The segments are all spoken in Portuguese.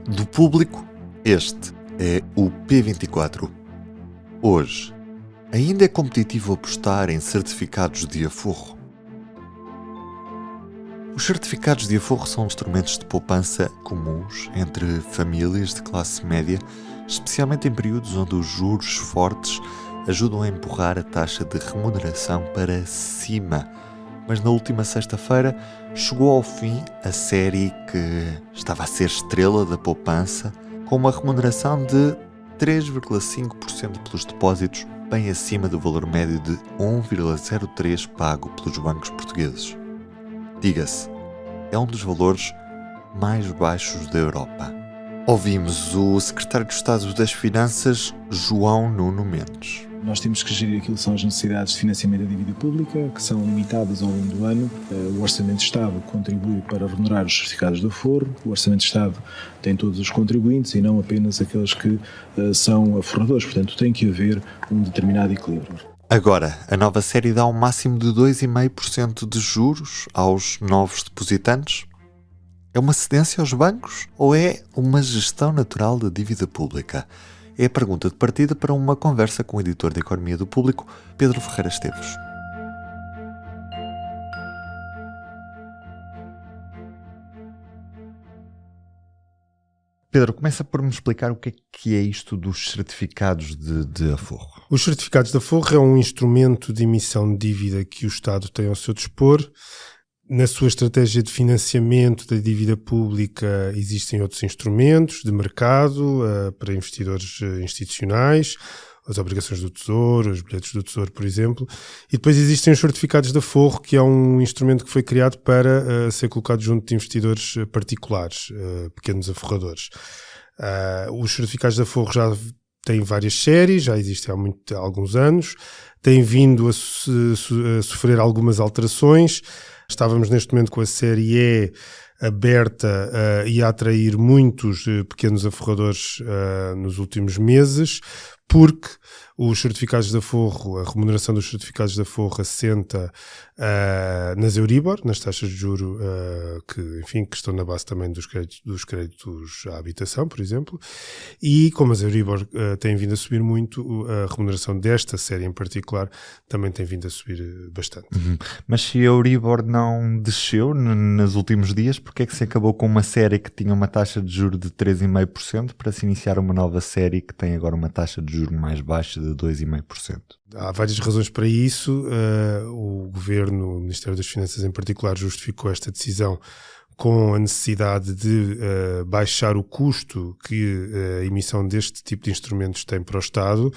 Do público, este é o P24. Hoje, ainda é competitivo apostar em certificados de aforro? Os certificados de aforro são instrumentos de poupança comuns entre famílias de classe média, especialmente em períodos onde os juros fortes ajudam a empurrar a taxa de remuneração para cima. Mas na última sexta-feira chegou ao fim a série que estava a ser estrela da poupança, com uma remuneração de 3,5% pelos depósitos, bem acima do valor médio de 1,03% pago pelos bancos portugueses. Diga-se, é um dos valores mais baixos da Europa. Ouvimos o secretário de Estado das Finanças, João Nuno Mendes. Nós temos que gerir aquilo que são as necessidades de financiamento da dívida pública, que são limitadas ao longo do ano. O Orçamento de Estado contribui para remunerar os certificados de aforro. O Orçamento de Estado tem todos os contribuintes e não apenas aqueles que são aforradores. Portanto, tem que haver um determinado equilíbrio. Agora, a nova série dá um máximo de 2,5% de juros aos novos depositantes? É uma cedência aos bancos ou é uma gestão natural da dívida pública? É a pergunta de partida para uma conversa com o editor de Economia do Público, Pedro Ferreira Esteves. Pedro, começa por me explicar o que é isto dos certificados de aforro. Os certificados de aforro é um instrumento de emissão de dívida que o Estado tem ao seu dispor. Na sua estratégia de financiamento da dívida pública existem outros instrumentos de mercado para investidores institucionais, as obrigações do Tesouro, os bilhetes do Tesouro, por exemplo, e depois existem os certificados de aforro, que é um instrumento que foi criado para ser colocado junto de investidores particulares, pequenos aforradores. Os certificados de aforro já têm várias séries, já existem há alguns anos, têm vindo a sofrer algumas alterações. Estávamos neste momento com a série E aberta e a atrair muitos pequenos aforradores nos últimos meses, porque os certificados de aforro, a remuneração dos certificados de aforro assenta nas Euribor, nas taxas de juro que estão na base também dos créditos à habitação, por exemplo, e como as Euribor têm vindo a subir muito, a remuneração desta série em particular também tem vindo a subir bastante. Mas se a Euribor não desceu nos últimos dias, porque é que se acabou com uma série que tinha uma taxa de juro de 3,5% para se iniciar uma nova série que tem agora uma taxa de juro mais baixa de 2,5%? Há várias razões para isso. O Governo, o Ministério das Finanças em particular, justificou esta decisão com a necessidade de baixar o custo que a emissão deste tipo de instrumentos tem para o Estado,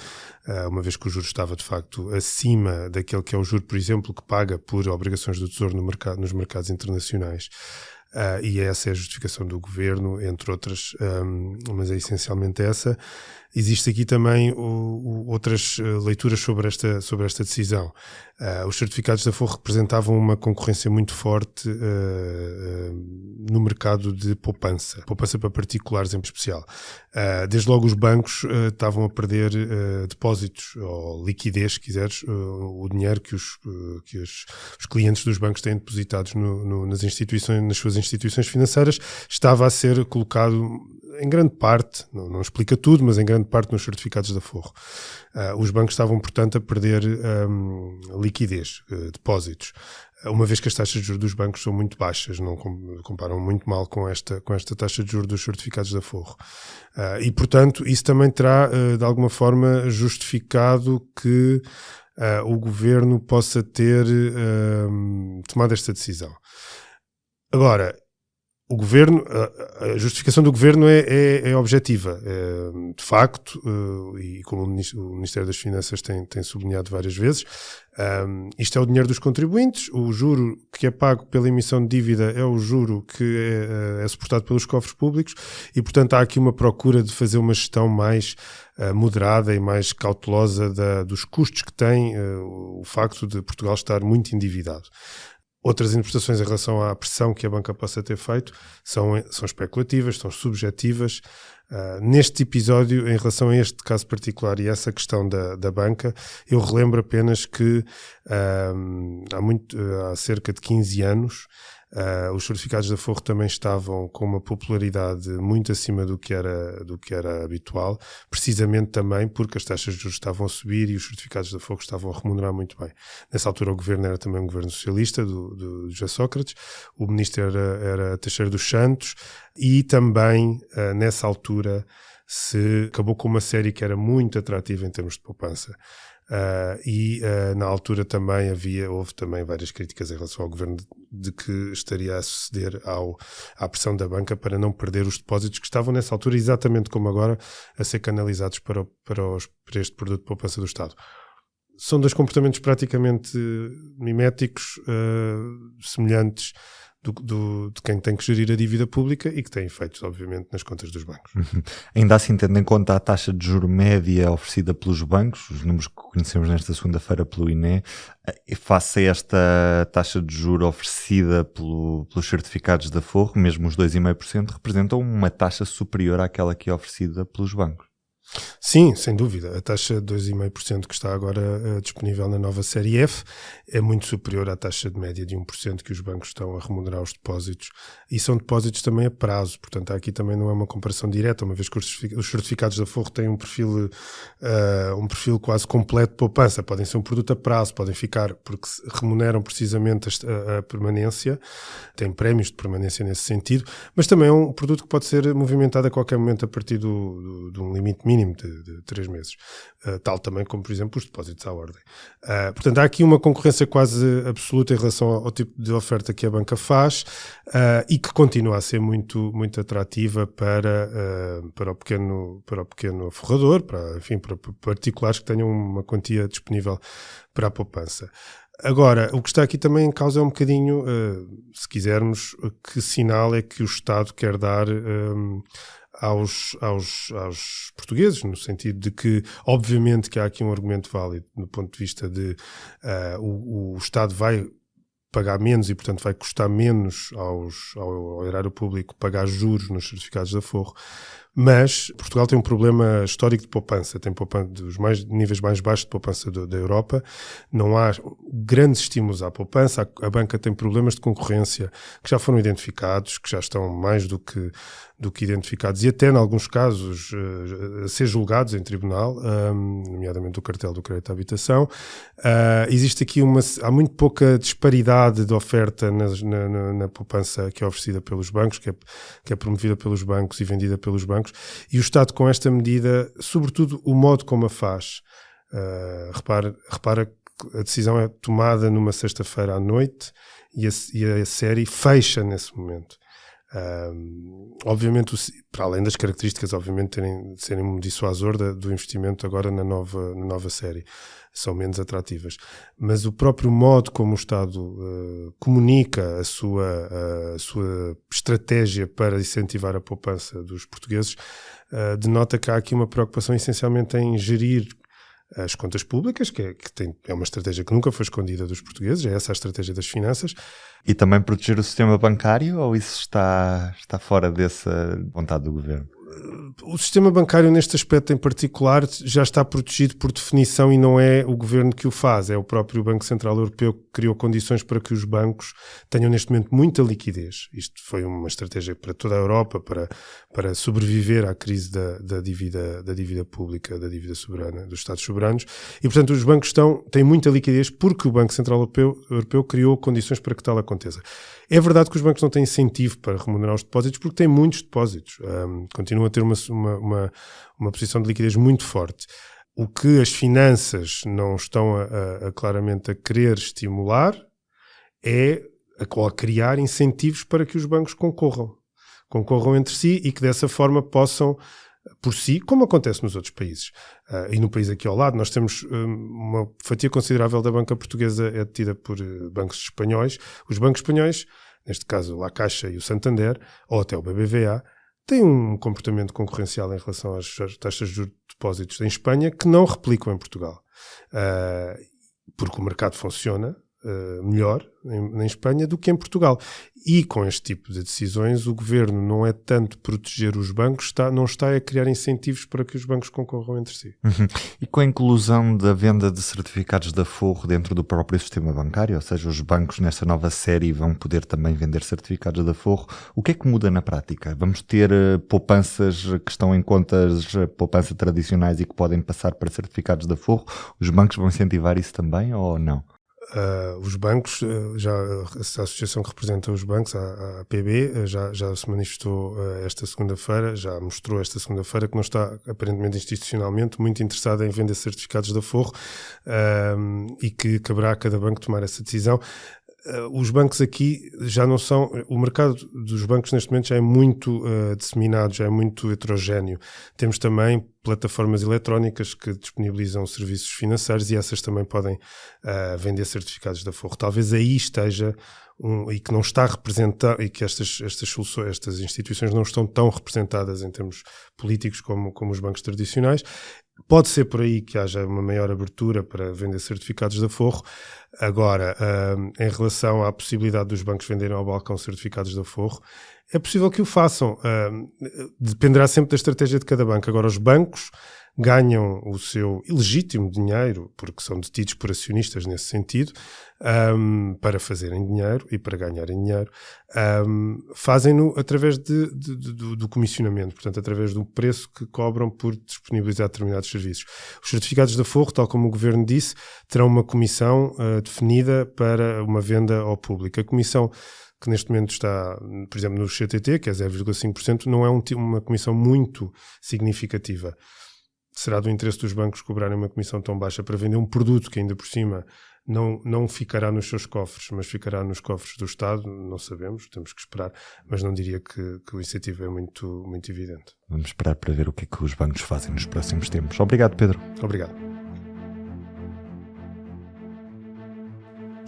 uma vez que o juro estava de facto acima daquele que é o juro, por exemplo, que paga por obrigações do Tesouro nos mercados internacionais. E essa é a justificação do Governo, entre outras, mas é essencialmente essa. Existe aqui também outras leituras sobre esta decisão. Os certificados de aforro representavam uma concorrência muito forte no mercado de poupança para particulares em especial. Desde logo os bancos estavam a perder depósitos ou liquidez, se quiseres, o dinheiro que os clientes dos bancos têm depositados nas suas instituições financeiras estava a ser colocado em grande parte, não explica tudo, mas em grande parte nos certificados de aforro. Os bancos estavam, portanto, a perder liquidez, depósitos, uma vez que as taxas de juros dos bancos são muito baixas, não comparam muito mal com esta taxa de juros dos certificados de aforro. E, portanto, isso também terá, de alguma forma, justificado que o Governo possa ter tomado esta decisão. Agora, a justificação do Governo é objetiva. De facto, e como o Ministério das Finanças tem sublinhado várias vezes, isto é o dinheiro dos contribuintes, o juro que é pago pela emissão de dívida é o juro que é suportado pelos cofres públicos e, portanto, há aqui uma procura de fazer uma gestão mais moderada e mais cautelosa dos custos que tem o facto de Portugal estar muito endividado. Outras interpretações em relação à pressão que a banca possa ter feito são especulativas, são subjetivas. Neste episódio, em relação a este caso particular e essa questão da banca, eu relembro apenas que há cerca de 15 anos Os certificados de aforro também estavam com uma popularidade muito acima do que era habitual, precisamente também porque as taxas de juros estavam a subir e os certificados de aforro estavam a remunerar muito bem. Nessa altura o governo era também um governo socialista, do José Sócrates, o ministro era Teixeira dos Santos, e também nessa altura se acabou com uma série que era muito atrativa em termos de poupança. Na altura também houve também várias críticas em relação ao governo de que estaria a ceder à pressão da banca para não perder os depósitos que estavam nessa altura, exatamente como agora, a ser canalizados para este produto de poupança do Estado. São dois comportamentos praticamente miméticos, semelhantes de quem tem que gerir a dívida pública e que tem efeitos, obviamente, nas contas dos bancos. Ainda assim, tendo em conta a taxa de juro média oferecida pelos bancos, os números que conhecemos nesta segunda-feira pelo INE, face a esta taxa de juro oferecida pelos certificados de aforro, mesmo os 2,5%, representam uma taxa superior àquela que é oferecida pelos bancos. Sim, sem dúvida. A taxa de 2,5% que está agora disponível na nova série F é muito superior à taxa de média de 1% que os bancos estão a remunerar os depósitos, e são depósitos também a prazo, portanto aqui também não é uma comparação direta, uma vez que os certificados de aforro têm um perfil quase completo de poupança, podem ser um produto a prazo, podem ficar, porque remuneram precisamente a permanência, têm prémios de permanência nesse sentido, mas também é um produto que pode ser movimentado a qualquer momento a partir de um limite mínimo de 3 meses, tal também como, por exemplo, os depósitos à ordem. Portanto, há aqui uma concorrência quase absoluta em relação ao tipo de oferta que a banca faz e que continua a ser muito, muito atrativa para o pequeno aforrador, para particulares que tenham uma quantia disponível para a poupança. Agora, o que está aqui também em causa é um bocadinho, se quisermos, que sinal é que o Estado quer dar aos portugueses, no sentido de que, obviamente, que há aqui um argumento válido do ponto de vista de o Estado vai pagar menos e, portanto, vai custar menos ao erário público pagar juros nos certificados de aforro, mas Portugal tem um problema histórico de poupança, tem dos níveis mais baixos de poupança da Europa, não há grandes estímulos à poupança, a banca tem problemas de concorrência que já foram identificados, que já estão mais do que identificados e até, em alguns casos, a ser julgados em tribunal, nomeadamente o cartel do crédito à habitação. Existe aqui há muito pouca disparidade de oferta na poupança que é oferecida pelos bancos, que é promovida pelos bancos e vendida pelos bancos, e o Estado, com esta medida, sobretudo o modo como a faz, repara que a decisão é tomada numa sexta-feira à noite e a série fecha nesse momento. Obviamente, para além das características, obviamente, de serem um dissuasor do investimento agora na nova série, são menos atrativas, mas o próprio modo como o Estado comunica a sua estratégia para incentivar a poupança dos portugueses denota que há aqui uma preocupação essencialmente em gerir as contas públicas, que é uma estratégia que nunca foi escondida dos portugueses, é essa a estratégia das finanças. E também proteger o sistema bancário, ou isso está fora dessa vontade do governo? O sistema bancário, neste aspecto em particular, já está protegido por definição e não é o governo que o faz, é o próprio Banco Central Europeu que criou condições para que os bancos tenham neste momento muita liquidez. Isto foi uma estratégia para toda a Europa, para sobreviver à crise da dívida pública, da dívida soberana, dos Estados soberanos, e portanto os bancos têm muita liquidez porque o Banco Central Europeu criou condições para que tal aconteça. É verdade que os bancos não têm incentivo para remunerar os depósitos porque têm muitos depósitos, continuam a ter uma posição de liquidez muito forte. O que as finanças não estão claramente a querer estimular é a criar incentivos para que os bancos concorram entre si e que dessa forma possam, por si, como acontece nos outros países. E no país aqui ao lado, nós temos uma fatia considerável da banca portuguesa é detida por bancos espanhóis. Os bancos espanhóis, neste caso a Caixa e o Santander, ou até o BBVA, têm um comportamento concorrencial em relação às taxas de juros de depósitos em Espanha que não replicam em Portugal. Porque o mercado funciona, melhor em Espanha do que em Portugal. E com este tipo de decisões o governo não é tanto proteger os bancos, não está a criar incentivos para que os bancos concorram entre si. E com a inclusão da venda de certificados de aforro dentro do próprio sistema bancário, ou seja, os bancos nesta nova série vão poder também vender certificados de aforro, o que é que muda na prática? Vamos ter poupanças que estão em contas poupança tradicionais e que podem passar para certificados de aforro? Os bancos vão incentivar isso também ou não? Os bancos, a associação que representa os bancos, a APB, já se manifestou esta segunda-feira, já mostrou esta segunda-feira que não está, aparentemente institucionalmente, muito interessada em vender certificados de aforro e que caberá a cada banco tomar essa decisão. Os bancos aqui já não são... O mercado dos bancos neste momento já é muito disseminado, já é muito heterogéneo. Temos também plataformas eletrónicas que disponibilizam serviços financeiros e essas também podem vender certificados de aforro. Talvez aí esteja e que não está representado, e que estas soluções, estas instituições não estão tão representadas em termos políticos como os bancos tradicionais. Pode ser por aí que haja uma maior abertura para vender certificados de aforro. Agora, em relação à possibilidade dos bancos venderem ao balcão certificados de aforro, é possível que o façam. Dependerá sempre da estratégia de cada banco. Agora, os bancos ganham o seu ilegítimo dinheiro, porque são detidos por acionistas nesse sentido, para fazerem dinheiro e para ganharem dinheiro, fazem-no através do comissionamento, portanto, através do preço que cobram por disponibilizar determinados serviços. Os certificados de aforro, tal como o Governo disse, terão uma comissão definida para uma venda ao público. A comissão que neste momento está, por exemplo, no CTT, que é 0,5%, não é uma comissão muito significativa. Será do interesse dos bancos cobrarem uma comissão tão baixa para vender um produto que ainda por cima não ficará nos seus cofres, mas ficará nos cofres do Estado? Não sabemos, temos que esperar, mas não diria que o incentivo é muito, muito evidente. Vamos esperar para ver o que é que os bancos fazem nos próximos tempos. Obrigado, Pedro. Obrigado.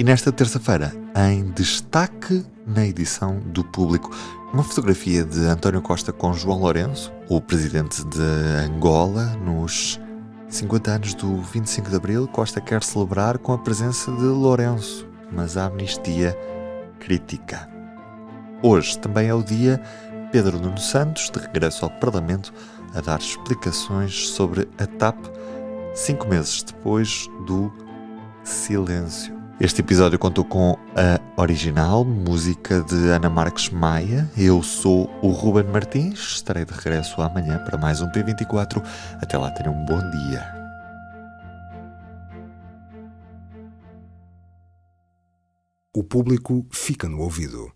E nesta terça-feira, em destaque na edição do Público, uma fotografia de António Costa com João Lourenço, o presidente de Angola, nos 50 anos do 25 de Abril. Costa quer celebrar com a presença de Lourenço, mas a amnistia critica. Hoje também é o dia Pedro Nuno Santos, de regresso ao Parlamento, a dar explicações sobre a TAP, 5 meses depois do silêncio. Este episódio contou com a original, música de Ana Marques Maia. Eu sou o Ruben Martins, estarei de regresso amanhã para mais um P24. Até lá, tenham um bom dia. O Público fica no ouvido.